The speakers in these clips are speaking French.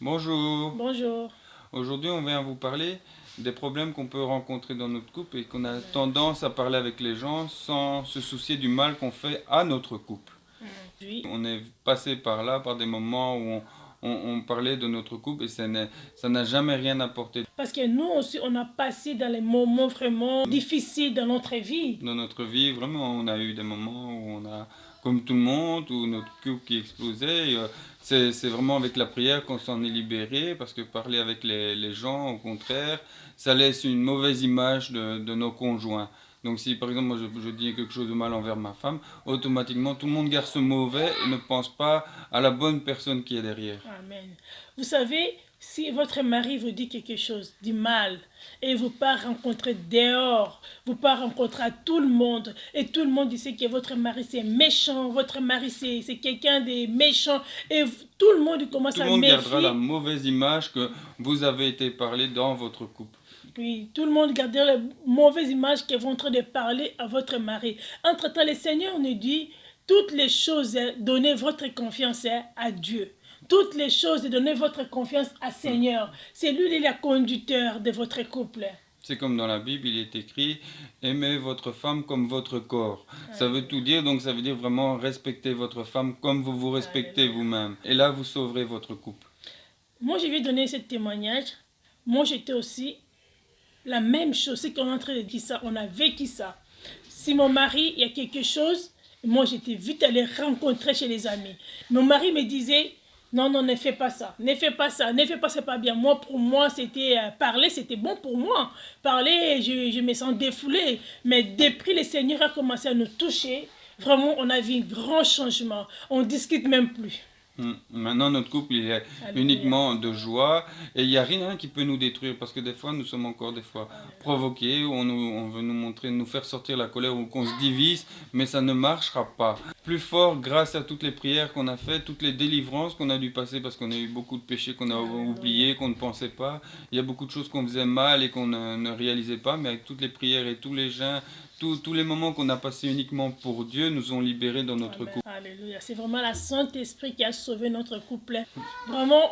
Bonjour. Bonjour. Aujourd'hui, on vient vous parler des problèmes qu'on peut rencontrer dans notre couple et qu'on a tendance à parler avec les gens sans se soucier du mal qu'on fait à notre couple. Oui. On est passé par là, par des moments où on parlait de notre couple et ça n'a jamais rien apporté Parce que nous aussi, on a passé dans les moments vraiment difficiles dans notre vie. dans notre vie. Vraiment, on a eu des moments où on a, comme tout le monde, où notre couple qui explosait. C'est vraiment avec la prière qu'on s'en est libéré, parce que parler avec les gens, au contraire, ça laisse une mauvaise image de nos conjoints. Donc si par exemple moi je dis quelque chose de mal envers ma femme, automatiquement tout le monde garde ce mauvais et ne pense pas à la bonne personne qui est derrière. Amen. Vous savez, si votre mari vous dit quelque chose du mal et vous pas rencontrer dehors, vous pas rencontrer à tout le monde et tout le monde dit que votre mari c'est méchant, votre mari c'est quelqu'un de méchant et tout le monde commence Tout le à monde gardera la méfier. mauvaise image que vous avez été parlé dans votre couple. Oui, tout le monde gardera la mauvaise image qu'ils vont en train de parler à votre mari. Entre-temps, le Seigneur nous dit, toutes les choses, donnez votre confiance à Dieu. Toutes les choses, donnez votre confiance à Seigneur. C'est lui le conducteur de votre couple. C'est comme dans la Bible, il est écrit « Aimez votre femme comme votre corps ». Ça veut tout dire, donc ça veut dire vraiment respecter votre femme comme vous vous respectez vous-même. Et là, vous sauverez votre couple. Moi, je vais donner ce témoignage. Moi, j'étais aussi la même chose. C'est qu'on est en train de dire ça, on a vécu ça. Si mon mari, il y a quelque chose, moi, j'étais vite allée rencontrer chez les amis. Mon mari me disait, non, non, ne fais pas ça, ne fais pas ça, ne fais pas, c'est pas bien. Moi, pour moi, c'était parler, c'était bon pour moi. Parler, je me sens défoulée. Mais depuis le Seigneur a commencé à nous toucher, vraiment, on a vu un grand changement. On ne discute même plus. Maintenant, notre couple, il est Alléluia. uniquement de joie et il n'y a rien qui peut nous détruire parce que des fois, nous sommes encore des fois provoqués, on veut nous montrer, nous faire sortir la colère ou qu'on se divise, mais ça ne marchera pas. Plus fort grâce à toutes les prières qu'on a faites, toutes les délivrances qu'on a dû passer parce qu'on a eu beaucoup de péchés qu'on a oubliés, qu'on ne pensait pas. Il y a beaucoup de choses qu'on faisait mal et qu'on ne réalisait pas, mais avec toutes les prières et tous les jeûnes, tous les moments qu'on a passés uniquement pour Dieu nous ont libérés dans notre couple. Alléluia. C'est vraiment la Saint-Esprit qui a sauvé notre couple. Vraiment,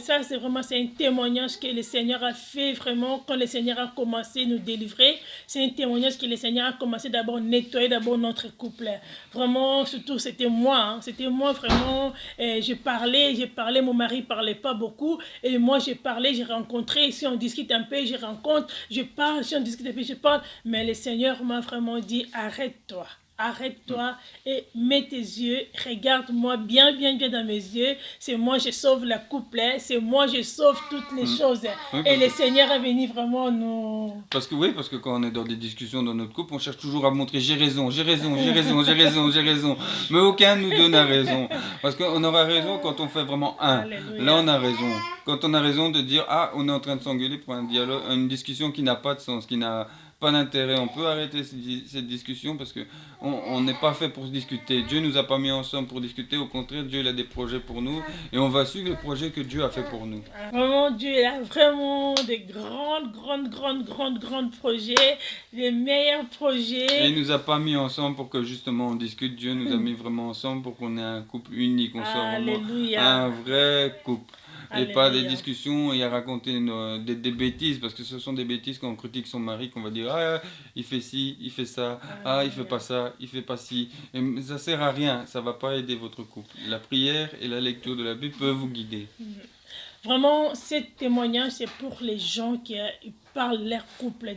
ça c'est vraiment c'est un témoignage que le Seigneur a fait vraiment quand le Seigneur a commencé à nous délivrer. C'est un témoignage que le Seigneur a commencé d'abord à nettoyer d'abord notre couple. Vraiment, surtout c'était moi. C'était moi vraiment. Je parlais, mon mari parlait pas beaucoup. Et moi je parlais, j'ai rencontré. Si on discute un peu, je rencontre. Je parle, si on discute un peu, je parle. Mais le Seigneur m'a vraiment dit, arrête-toi. Arrête-toi et mets tes yeux, regarde-moi bien, bien, bien dans mes yeux. C'est moi, je sauve la couple, c'est moi, je sauve toutes les choses. Oui, Et le Seigneur est venu vraiment nous... parce que quand on est dans des discussions dans notre couple, on cherche toujours à montrer j'ai raison, j'ai raison, j'ai raison, j'ai raison, j'ai raison. Mais aucun nous donne a raison. Parce qu'on aura raison quand on fait vraiment un. Alléluia. Là, on a raison. Quand on a raison de dire ah, on est en train de s'engueuler pour un dialogue, une discussion qui n'a pas de sens, qui n'a pas d'intérêt. On peut arrêter cette discussion parce que on n'est pas fait pour se discuter. Dieu nous a pas mis ensemble pour discuter. Au contraire, Dieu il a des projets pour nous et on va suivre les projets que Dieu a fait pour nous. Vraiment, Dieu a vraiment des grands projets, les meilleurs projets. Et il nous a pas mis ensemble pour que justement on discute. Dieu nous a mis vraiment ensemble pour qu'on ait un couple unique. On soit vraiment Alléluia. un vrai couple. Et pas des Alléluia. discussions et à raconter des bêtises, parce que ce sont des bêtises quand on critique son mari, qu'on va dire ah il fait ci, il fait ça, ah il fait pas ça, il fait pas ci. Et ça sert à rien, ça va pas aider votre couple. La prière et la lecture de la Bible peuvent vous guider. Vraiment, ce témoignage, c'est pour les gens qui parlent leur couple.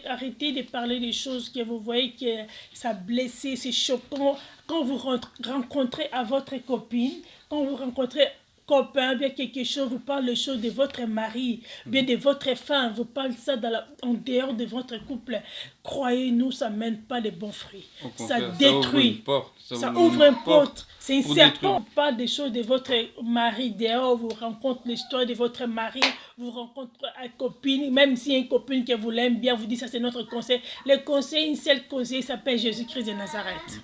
Arrêtez de parler des choses que vous voyez que ça blesse, c'est choquant. Quand vous rencontrez à votre copine, quand vous rencontrez copain, bien quelque chose, vous parlez des choses de votre mari, bien de votre femme, vous parlez ça en dehors de votre couple. Croyez-nous, ça ne mène pas les bons fruits. Ça détruit. Ça ouvre une porte. C'est un serpent. Vous parlez des choses de votre mari dehors, vous rencontrez l'histoire de votre mari, vous rencontrez une copine, même si une copine que vous l'aimez bien, vous dit ça c'est notre conseil. Le conseil, un seul conseil s'appelle Jésus-Christ de Nazareth.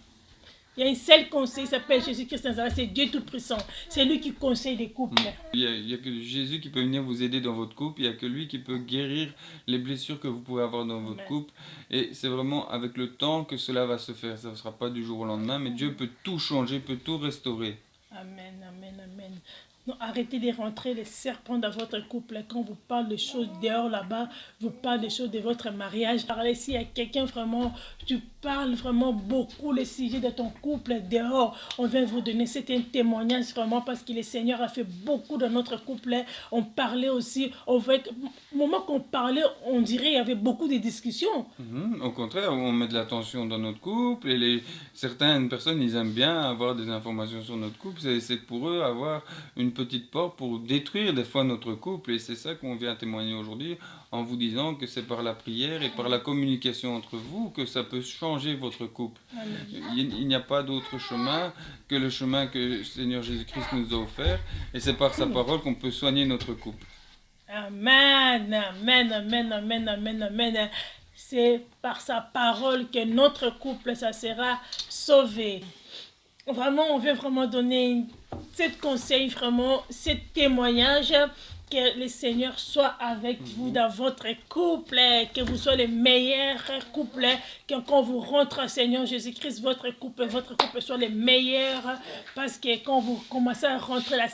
Il y a un seul conseil, il s'appelle Jésus-Christ de Nazareth, c'est Dieu Tout-Puissant. C'est lui qui conseille les couples. Il y a que Jésus qui peut venir vous aider dans votre couple, il n'y a que lui qui peut guérir les blessures que vous pouvez avoir dans votre couple. Et c'est vraiment avec le temps que cela va se faire, ça ne sera pas du jour au lendemain, mais Dieu peut tout changer, peut tout restaurer. Amen, amen, amen. Non, arrêtez de rentrer les serpents dans votre couple. Quand vous parlez de choses dehors là-bas, vous parlez des choses de votre mariage. Parlez s'il y a quelqu'un vraiment, tu parles vraiment beaucoup les sujets de ton couple dehors. On vient vous donner cet un témoignage vraiment parce que le Seigneur a fait beaucoup dans notre couple. On parlait aussi, au moment qu'on parlait, on dirait qu'il y avait beaucoup de discussions. Au contraire, on met de l'attention dans notre couple et certaines personnes, ils aiment bien avoir des informations sur notre couple. C'est pour eux avoir une petite porte pour détruire des fois notre couple. Et c'est ça qu'on vient témoigner aujourd'hui en vous disant que c'est par la prière et par la communication entre vous que ça peut changer votre couple. Il n'y a pas d'autre chemin que le chemin que le Seigneur Jésus-Christ nous a offert. Et c'est par sa parole qu'on peut soigner notre couple. Amen, amen, amen, amen, amen, amen. C'est par sa parole que notre couple, ça sera sauvé. Vraiment, on veut vraiment donner ce conseil, vraiment, ce témoignage, que le Seigneur soit avec vous dans votre couple, que vous soyez les meilleurs couples, que quand vous rentrez au Seigneur Jésus-Christ, votre couple soit les meilleurs, parce que quand vous commencez à rentrer le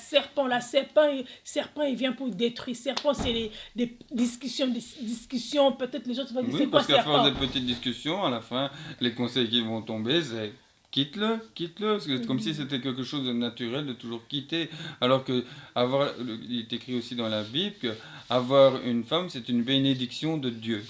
serpent, il vient pour détruire. Serpent, c'est des discussions, peut-être les autres vont dire, Oui, c'est quoi parce qu'à serpent? force de petites discussions, à la fin, les conseils qui vont tomber, c'est quitte-le, parce que c'est comme si c'était quelque chose de naturel de toujours quitter. Alors que il est écrit aussi dans la Bible que avoir une femme, c'est une bénédiction de Dieu.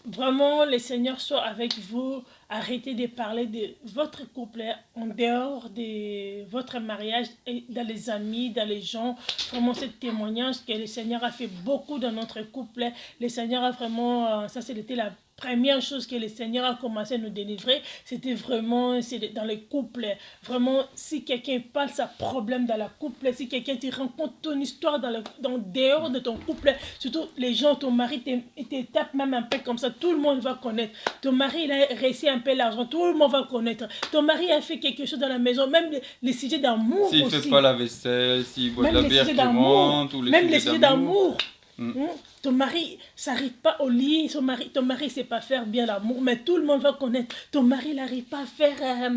Vraiment, le Seigneur soit avec vous. Arrêtez de parler de votre couple en dehors de votre mariage, et dans les amis, dans les gens. Vraiment, ce témoignage que le Seigneur a fait beaucoup dans notre couple. Le Seigneur a vraiment, ça c'était la première chose que le Seigneur a commencé à nous délivrer, c'était vraiment dans les couples. Vraiment, si quelqu'un parle sa problème dans le couple, si quelqu'un te raconte ton histoire dans dehors de ton couple, surtout les gens, ton mari te tape même un peu comme ça, tout le monde va connaître. Ton mari, il a réussi un peu l'argent, tout le monde va connaître. Ton mari a fait quelque chose dans la maison, même les sujets d'amour aussi. S'il ne fait pas la vaisselle, s'il boit de la bière qui rentre, ou même les sujets d'amour. Mm. Ton mari s'arrive pas au lit, ton mari sait pas faire bien l'amour, mais tout le monde va connaître. Ton mari n'arrive pas à faire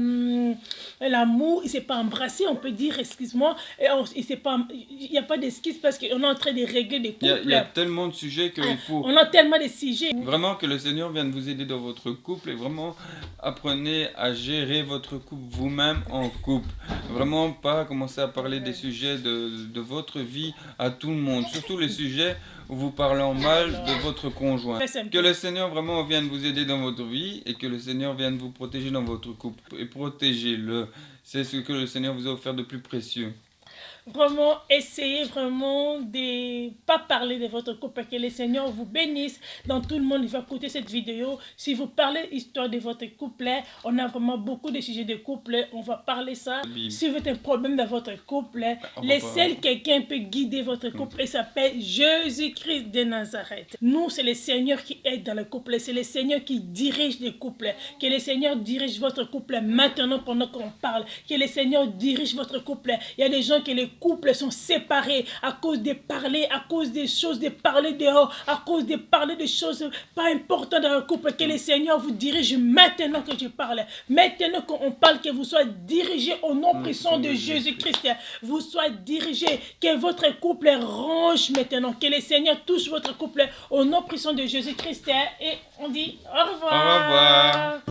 l'amour, il sait pas embrasser, on peut dire, excuse-moi, il n'y a pas d'excuse parce qu'on est en train de régler des couples. Il y a tellement de sujets qu'il faut... On a tellement de sujets. Vraiment que le Seigneur vienne vous aider dans votre couple et vraiment apprenez à gérer votre couple vous-même en couple. Vraiment pas commencer à parler des sujets de votre vie à tout le monde, surtout les sujets où vous parlez en mal de votre conjoint. Que le Seigneur vraiment vienne vous aider dans votre vie et que le Seigneur vienne vous protéger dans votre couple. Et protégez-le. C'est ce que le Seigneur vous a offert de plus précieux. Vraiment, essayez vraiment de ne pas parler de votre couple, que le Seigneur vous bénisse. Dans tout le monde va écouter cette vidéo. Si vous parlez histoire de votre couple, on a vraiment beaucoup de sujets de couple, on va parler ça. Si vous avez un problème dans votre couple, laissez quelqu'un peut guider votre couple. Il s'appelle Jésus-Christ de Nazareth. Nous, c'est le Seigneur qui aide dans le couple, c'est le Seigneur qui dirige les couples. Que le Seigneur dirige votre couple maintenant pendant qu'on parle. Que le Seigneur dirige votre couple. Il y a des gens qui les couples sont séparés à cause de parler, à cause des choses de parler dehors, à cause de parler des choses pas importantes dans le couple. Que le Seigneur vous dirige maintenant que je parle. Maintenant qu'on parle, que vous soyez dirigés au nom puissant de Jésus-Christ. Vous soyez dirigés, que votre couple range maintenant. Que le Seigneur touche votre couple au nom puissant de Jésus-Christ. Et on dit au revoir. Au revoir.